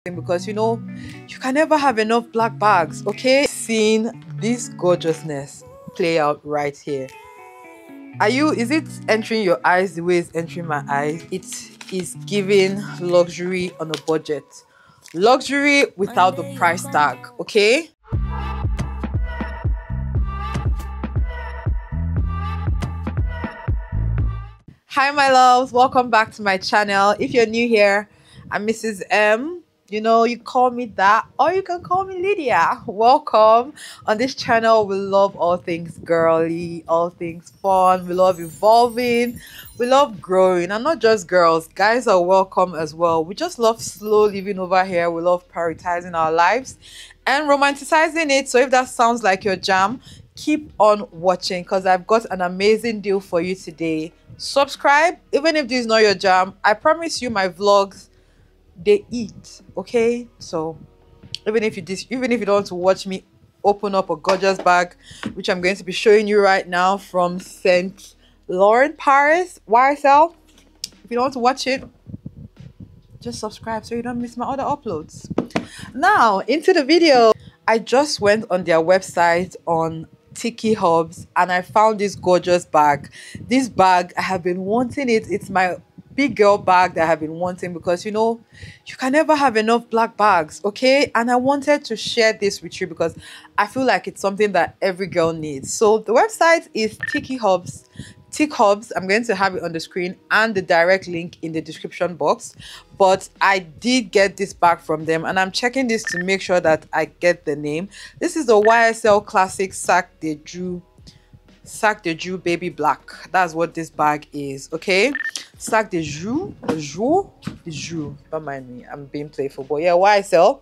because you know you can never have enough black bags. Okay, seeing this gorgeousness play out right here. Is it entering your eyes the way it's entering my eyes? It is giving luxury on a budget, luxury without the price tag. Okay, hi my loves, welcome back to my channel. If you're new here, I'm Mrs. M. You know, you call me that, or you can call me Lydia. Welcome. On this channel, we love all things girly, all things fun. We love evolving. We love growing. And not just girls, guys are welcome as well. We just love slow living over here. We love prioritizing our lives and romanticizing it. So if that sounds like your jam, keep on watching because I've got an amazing deal for you today. Subscribe even if this is not your jam. I promise you my vlogs, they eat. Okay, so even if you don't want to watch me open up a gorgeous bag, which I'm going to be showing you right now from St. Laurent Paris YSL, if you don't want to watch it, just subscribe so you don't miss my other uploads. Now into the video. I just went on their website on Tiki Hubs and I found this gorgeous bag. This bag, I have been wanting it. It's my big girl bag that I have been wanting because you know you can never have enough black bags. Okay, and I wanted to share this with you because I feel like it's something that every girl needs. So the website is Tiki Hubs. Tick Hubs. I'm going to have it on the screen and the direct link in the description box. But I did get this bag from them and I'm checking this to make sure that I get the name. This is the YSL Classic Sac de Joux Baby Black. That's what this bag is. Okay, Sac de Joux, don't mind me, I'm being playful, but yeah, YSL.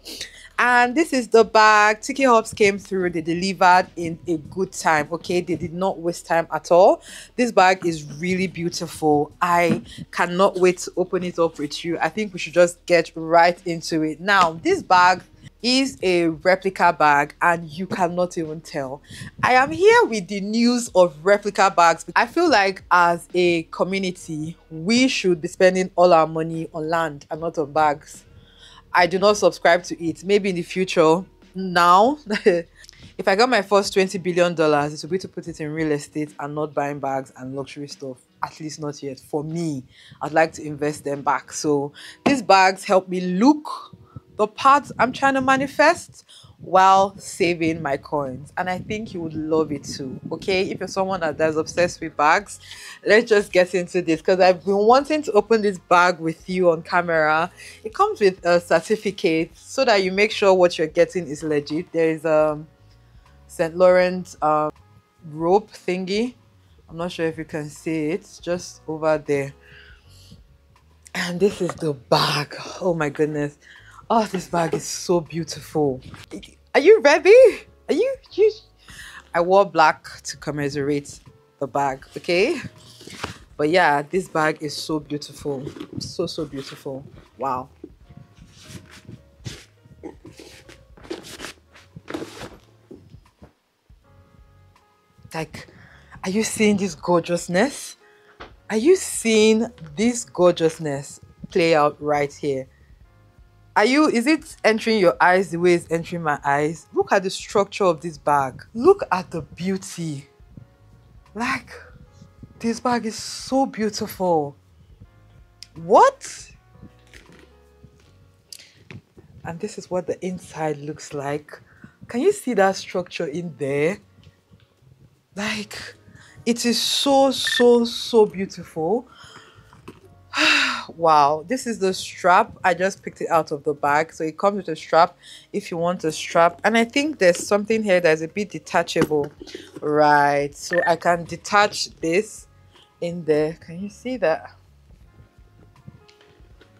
And this is the bag. Tiki Hubs came through. They delivered in a good time. Okay, they did not waste time at all. This bag is really beautiful. I cannot wait to open it up with you. I think we should just get right into it. Now, this bag is a replica bag and you cannot even tell. I am here with the news of replica bags. I feel like as a community, we should be spending all our money on land and not on bags. I do not subscribe to it. Maybe in the future. Now, if I got my first $20 billion, it would be to put it in real estate and not buying bags and luxury stuff. At least not yet. For me, I'd like to invest them back. So these bags help me look the part I'm trying to manifest while saving my coins, and I think you would love it too. Okay, if you're someone that's obsessed with bags, let's just get into this because I've been wanting to open this bag with you on camera. It comes with a certificate so that you make sure what you're getting is legit. There is a St. Laurent rope thingy. I'm not sure if you can see it, just over there. And this is the bag. Oh my goodness. Oh, this bag is so beautiful. Are you ready? Are you? I wore black to commiserate the bag, okay? But yeah, this bag is so beautiful. So beautiful. Wow. Like, are you seeing this gorgeousness? Are you seeing this gorgeousness play out right here? Is it entering your eyes the way it's entering my eyes? Look at the structure of this bag. Look at the beauty. Like, this bag is so beautiful. What? And this is what the inside looks like. Can you see that structure in there? Like, it is so beautiful. Wow, this is the strap. I just picked it out of the bag, so it comes with a strap if you want a strap. And I think there's something here that's a bit detachable, right? So I can detach this in there. Can you see that?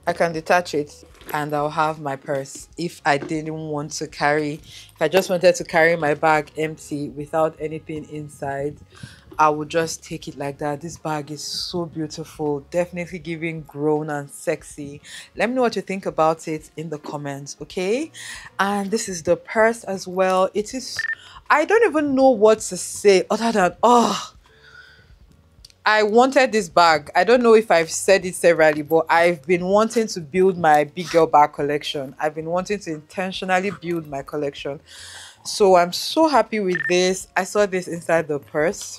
I can detach it and I'll have my purse if I didn't want to carry. If I just wanted to carry my bag empty without anything inside, I would just take it like that. This bag is so beautiful, definitely giving grown and sexy. Let me know what you think about it in the comments, okay? And this is the purse as well. It is, I don't even know what to say other than, oh, I wanted this bag. I don't know if I've said it severally, but I've been wanting to build my big girl bag collection. I've been wanting to intentionally build my collection. So I'm so happy with this. I saw this inside the purse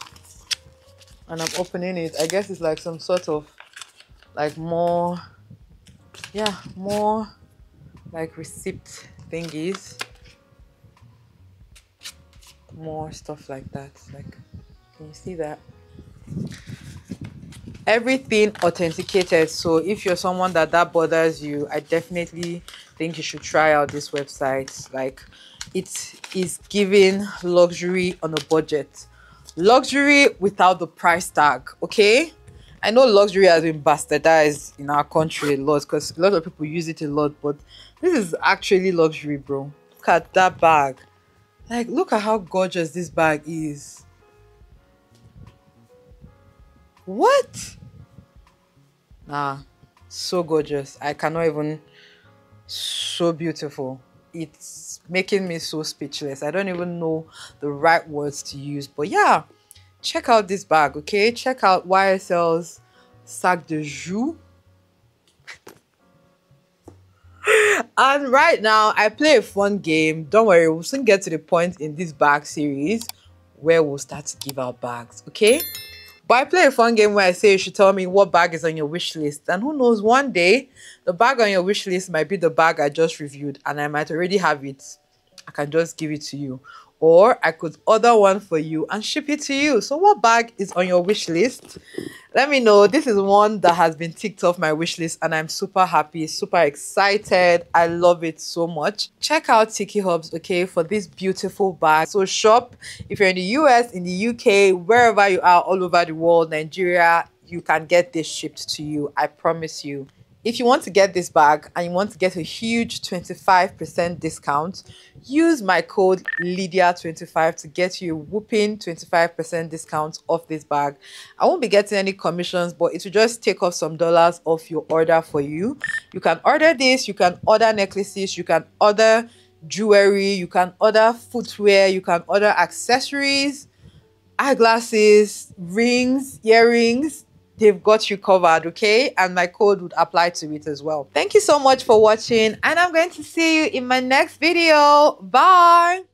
and I'm opening it. I guess it's like some sort of like more like receipt thingies, more stuff like that. Like, can you see that? Everything authenticated. So if you're someone that bothers you, I definitely think you should try out this website. Like, it is giving luxury on a budget, luxury without the price tag. Okay, I know luxury has been bastardized in our country a lot because a lot of people use it a lot, but this is actually luxury, bro. Look at that bag. Like, look at how gorgeous this bag is. What? Nah, so gorgeous. I cannot even. So beautiful. It's making me so speechless. I don't even know the right words to use. But yeah, check out this bag, okay? Check out YSL's Sac de Joux. And right now, I play a fun game. Don't worry, we'll soon get to the point in this bag series where we'll start to give out bags, okay? But I play a fun game where I say you should tell me what bag is on your wish list. And who knows, one day, the bag on your wish list might be the bag I just reviewed and I might already have it. I can just give it to you. Or I could order one for you and ship it to you. So what bag is on your wish list? Let me know. This is one that has been ticked off my wish list and I'm super happy, super excited. I love it so much. Check out Tiki Hubs, okay, for this beautiful bag. So shop if you're in the US, in the UK, wherever you are all over the world, Nigeria, you can get this shipped to you. I promise you. If you want to get this bag and you want to get a huge 25% discount, use my code LYDIA25 to get you a whooping 25% discount off this bag. I won't be getting any commissions, but it will just take off some dollars off your order for you. You can order this, you can order necklaces, you can order jewelry, you can order footwear, you can order accessories, eyeglasses, rings, earrings. They've got you covered, okay? And my code would apply to it as well. Thank you so much for watching, and I'm going to see you in my next video. Bye.